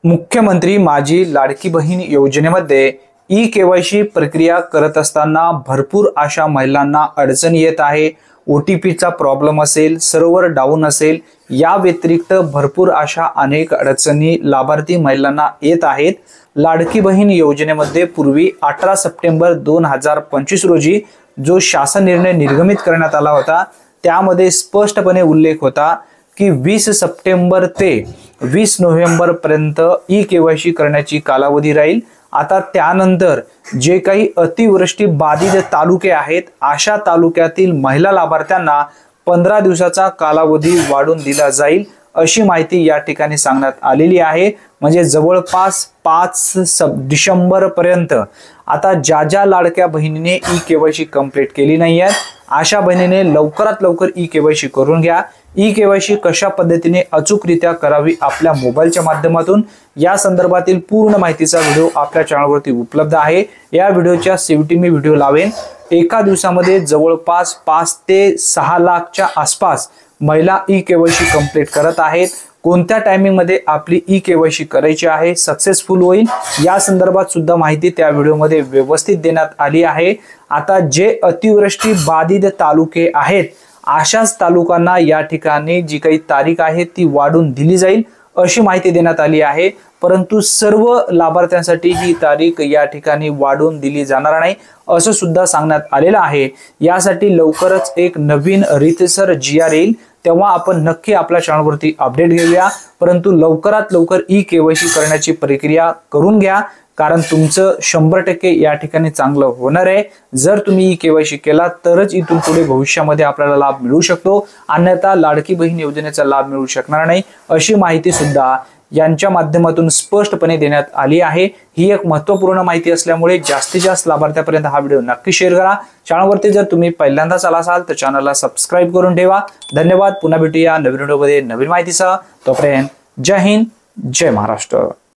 मुख्यमंत्री माझी लाडकी बहीण योजनेमध्ये ई-केवायसी प्रक्रिया करत असताना भरपूर अशा महिलांना अडचण येत आहे। OTPचा प्रॉब्लेम असेल, सर्व्हर डाऊन असेल, या व्यतिरिक्त भरपूर अशा अनेक अडचणी लाभार्थी महिलांना येत आहेत। लाडकी बहीण योजनेमध्ये पूर्वी 18 सप्टेंबर 2025 रोजी जो शासन निर्णय निर्गमित करण्यात आला होता त्यामध्ये स्पष्टपणे उल्लेख होता की 20 सप्टेंबर ते 20 नोव्हेंबर पर्यंत ई-केवायसी करण्याची कालावधी राहील। आता त्यानंतर जे काही अतिवृष्टी बाधित तालुके आहेत अशा तालुक्यातील महिला लाभार्थ्यांना 15 दिवसाचा कालावधी वाढवून दिला जाईल अशी माहिती या ठिकाणी सांगण्यात आलेली आहे। म्हणजे जवळपास 5 डिसेंबर पर्यंत आता ज्या लाडक्या बहिणीने ई-केवायसी कंप्लीट केली नाही आहे अशा बहिणीने लवकरात लवकर ई-केवायसी करून घ्या। ई-केवायसी कशा पद्धतीने अचूकरित्या करावी आपल्या मोबाईलच्या माध्यमातून या संदर्भातील पूर्ण माहितीचा व्हिडिओ आपल्या चॅनलवरती उपलब्ध आहे। या व्हिडिओच्या शेवटी मी व्हिडिओ लावेन। एका दिवसामध्ये जवळपास 5 ते 6 लाखच्या आसपास महिला ई-केवायसी कंप्लीट करत आहेत। कोणत्या टायमिंग मध्ये आपली ई-केवायसी करायची आहे, सक्सेसफुल होईल या संदर्भात सुद्धा माहिती त्या व्हिडिओमध्ये व्यवस्थित देण्यात आली आहे। आता जे अतिवृष्टी बाधित तालुके आहेत अशाच तालुकांना या ठिकाणी जी काही तारीख आहे ती वाढवून दिली जाईल अशी माहिती देण्यात आली आहे। परंतु सर्व लाभार्थ्यांसाठी ही तारीख या ठिकाणी वाढवून दिली जाणार नाही असं सुद्धा सांगण्यात आलेलं आहे। यासाठी लवकरच एक नवीन रीतसर GR येईल तेव्हा आपण नक्की आपल्या चॅनलवरती अपडेट घेऊया। परंतु लवकरात लवकर ई-केवायसी करण्याची प्रक्रिया करून घ्या, कारण तुमचं 100% या ठिकाणी चांगलं होणार आहे। जर तुम्ही ई-केवायसी केला तरच इथून पुढे भविष्यामध्ये आपल्याला लाभ मिळू शकतो, अन्यथा लाडकी बहीण योजनेचा लाभ मिळू शकणार नाही अशी माहिती सुद्धा यांच्या माध्यमातून स्पष्टपणे देण्यात आली आहे। ही एक महत्त्वपूर्ण माहिती असल्यामुळे जास्तीत जास्त लाभार्थ्यांपर्यंत हा व्हिडिओ नक्की शेअर करा। चॅनलवरती जर तुम्ही पहिल्यांदाच आला असाल तर चॅनलला सबस्क्राइब करून ठेवा। धन्यवाद। पुन्हा भेटूया नवीन व्हिडिओमध्ये नवीन माहितीसह। तोपर्यंत जय हिंद, जय महाराष्ट्र।